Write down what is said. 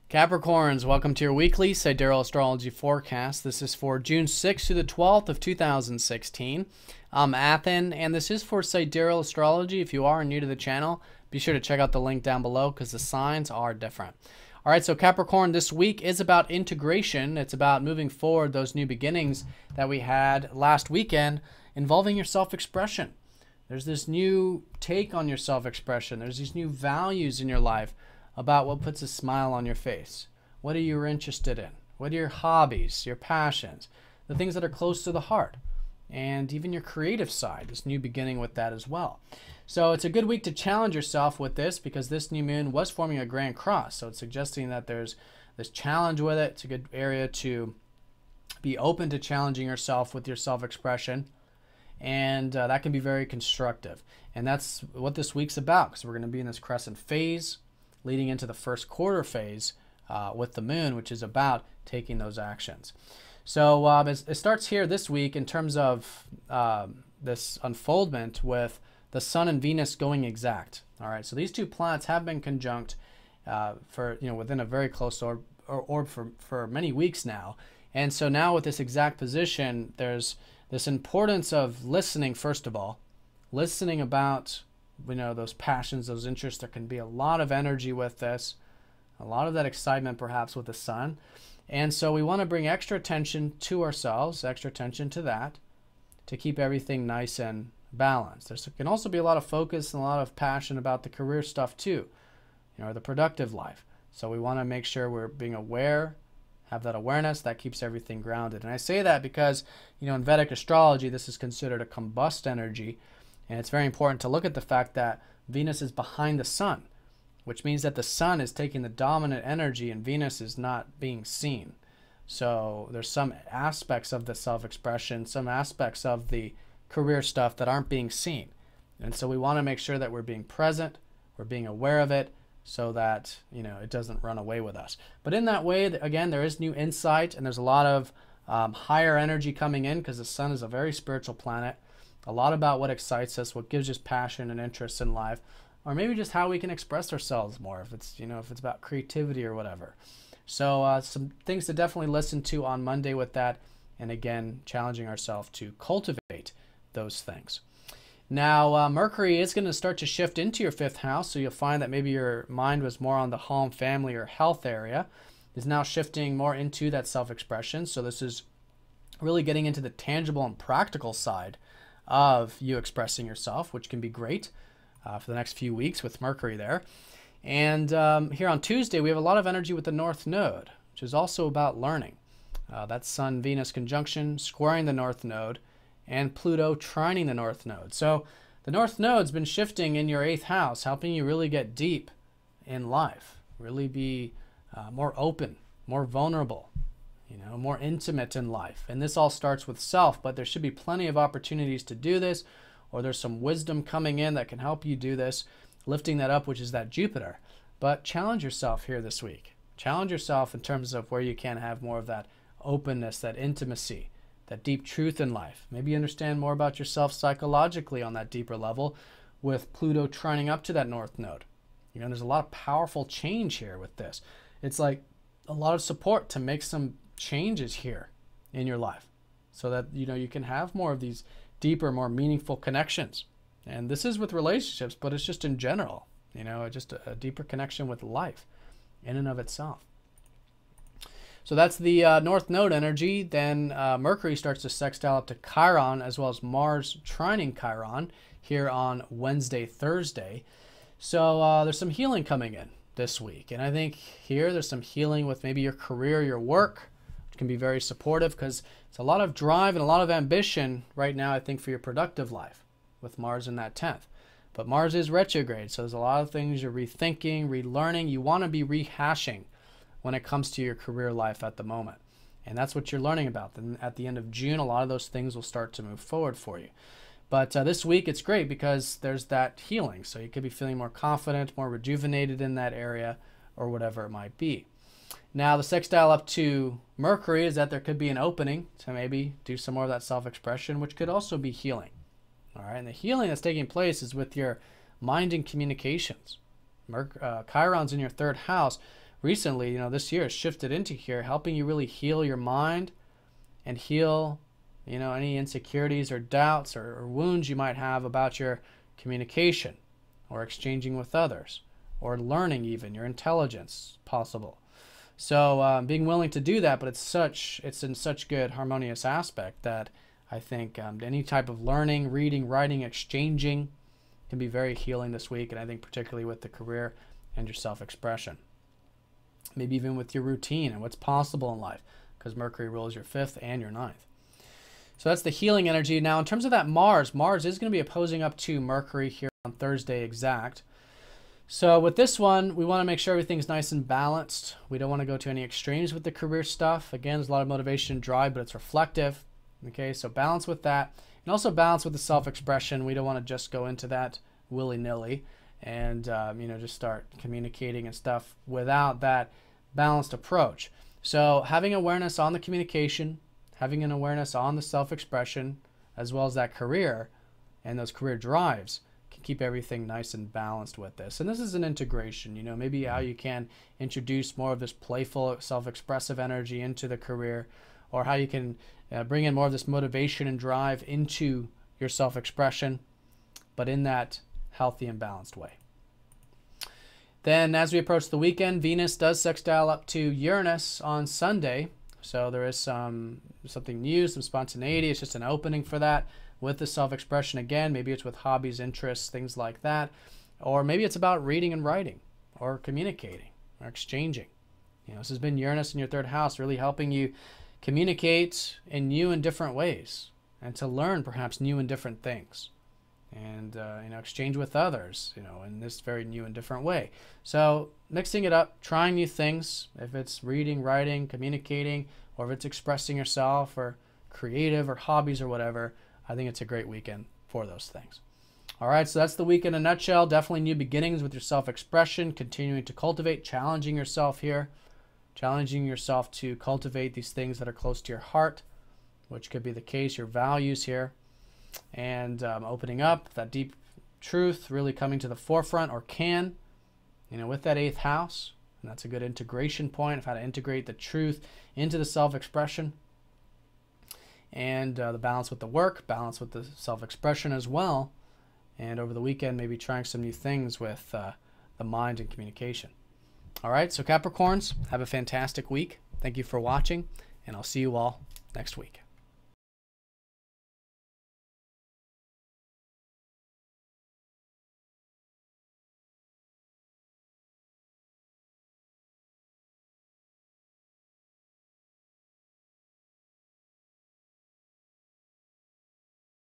Capricorns, welcome to your weekly Sidereal Astrology forecast. This is for June 6th to the 12th of 2016. I'm Athen, and this is for Sidereal Astrology. If you are new to the channel, be sure to check out the link down below because the signs are different. All right, so Capricorn, this week is about integration. It's about moving forward those new beginnings that we had last weekend involving your self-expression. There's this new take on your self-expression. There's these new values in your life about what puts a smile on your face. What are you interested in? What are your hobbies, your passions, the things that are close to the heart, and even your creative side, this new beginning with that as well. So it's a good week to challenge yourself with this because this new moon was forming a grand cross. So it's suggesting that there's this challenge with it. It's a good area to be open to challenging yourself with your self-expression. And that can be very constructive. And that's what this week's about because we're going to be in this crescent phase leading into the first quarter phase with the moon, which is about taking those actions. So it starts here this week in terms of this unfoldment with the Sun and Venus going exact. All right, so these two planets have been conjunct for within a very close orb for many weeks now, and so now with this exact position, there's this importance of listening. First of all, listening about those passions, those interests. There can be a lot of energy with this, a lot of that excitement perhaps with the Sun. And so we want to bring extra attention to ourselves, extra attention to that, to keep everything nice and balanced. There can also be a lot of focus and a lot of passion about the career stuff too, the productive life. So we want to make sure we're being aware, have that awareness that keeps everything grounded. And I say that because, in Vedic astrology, this is considered a combust energy. And it's very important to look at the fact that Venus is behind the Sun, which means that the Sun is taking the dominant energy and Venus is not being seen. So there's some aspects of the self-expression, some aspects of the career stuff that aren't being seen. And so we want to make sure that we're being present, we're being aware of it, so that it doesn't run away with us. But in that way, again, there is new insight and there's a lot of higher energy coming in because the Sun is a very spiritual planet. A lot about what excites us, what gives us passion and interest in life, or maybe just how we can express ourselves more if it's if it's about creativity or whatever. So some things to definitely listen to on Monday with that, and again challenging ourselves to cultivate those things. Now Mercury is going to start to shift into your 5th house, so you'll find that maybe your mind was more on the home, family, or health area. Is now shifting more into that self-expression. So this is really getting into the tangible and practical side of you expressing yourself, which can be great for the next few weeks with Mercury there. And here on Tuesday, we have a lot of energy with the North Node, which is also about learning. That's Sun-Venus conjunction, squaring the North Node, and Pluto trining the North Node. So the North Node's been shifting in your 8th house, helping you really get deep in life, really be more open, more vulnerable, more intimate in life. And this all starts with self, but there should be plenty of opportunities to do this, or there's some wisdom coming in that can help you do this, lifting that up, which is that Jupiter. But challenge yourself here this week. Challenge yourself in terms of where you can have more of that openness, that intimacy, that deep truth in life. Maybe understand more about yourself psychologically on that deeper level with Pluto trining up to that North Node. There's a lot of powerful change here with this. It's like a lot of support to make some changes here in your life so that you can have more of these deeper, more meaningful connections. And this is with relationships, but it's just in general, just a deeper connection with life in and of itself. So that's the North Node energy. Then Mercury starts to sextile up to Chiron, as well as Mars trining Chiron here on Wednesday, Thursday. So there's some healing coming in this week. And I think here there's some healing with maybe your career, your work, which can be very supportive because it's a lot of drive and a lot of ambition right now, I think, for your productive life with Mars in that 10th. But Mars is retrograde, so there's a lot of things you're rethinking, relearning. You want to be rehashing when it comes to your career life at the moment. And that's what you're learning about. Then at the end of June, a lot of those things will start to move forward for you. But this week, it's great because there's that healing. So you could be feeling more confident, more rejuvenated in that area, or whatever it might be. Now, the sextile up to Mercury is that there could be an opening to maybe do some more of that self-expression, which could also be healing. All right, and the healing that's taking place is with your mind and communications. Chiron's in your 3rd house, recently, this year has shifted into here, helping you really heal your mind and heal, any insecurities or doubts or wounds you might have about your communication or exchanging with others or learning even, your intelligence possible. So being willing to do that, but it's in such good harmonious aspect that I think any type of learning, reading, writing, exchanging can be very healing this week, and I think particularly with the career and your self-expression. Maybe even with your routine and what's possible in life, because Mercury rules your 5th and your 9th. So that's the healing energy. Now, in terms of that Mars is going to be opposing up to Mercury here on Thursday exact. So with this one, we want to make sure everything's nice and balanced. We don't want to go to any extremes with the career stuff. Again, there's a lot of motivation and drive, but it's reflective. Okay, so balance with that. And also balance with the self-expression. We don't want to just go into that willy-nilly and just start communicating and stuff without that balanced approach. So having awareness on the communication, having an awareness on the self-expression, as well as that career and those career drives, can keep everything nice and balanced with this. And this is an integration, maybe how you can introduce more of this playful, self-expressive energy into the career, or how you can bring in more of this motivation and drive into your self-expression, but in that healthy and balanced way. Then as we approach the weekend, Venus does sextile up to Uranus on Sunday. So there is something new, some spontaneity. It's just an opening for that with the self-expression again. Maybe it's with hobbies, interests, things like that. Or maybe it's about reading and writing or communicating or exchanging. This has been Uranus in your 3rd house, really helping you communicate in new and different ways and to learn perhaps new and different things. And exchange with others, in this very new and different way. So mixing it up, trying new things, if it's reading, writing, communicating, or if it's expressing yourself or creative or hobbies or whatever, I think it's a great weekend for those things. All right, so that's the week in a nutshell. Definitely new beginnings with your self-expression, continuing to cultivate, challenging yourself here, challenging yourself to cultivate these things that are close to your heart, which could be the case, your values here. And opening up that deep truth really coming to the forefront, or can, with that 8th house. And that's a good integration point of how to integrate the truth into the self-expression. And the balance with the work, balance with the self-expression as well. And over the weekend, maybe trying some new things with the mind and communication. All right, so Capricorns, have a fantastic week. Thank you for watching, and I'll see you all next week.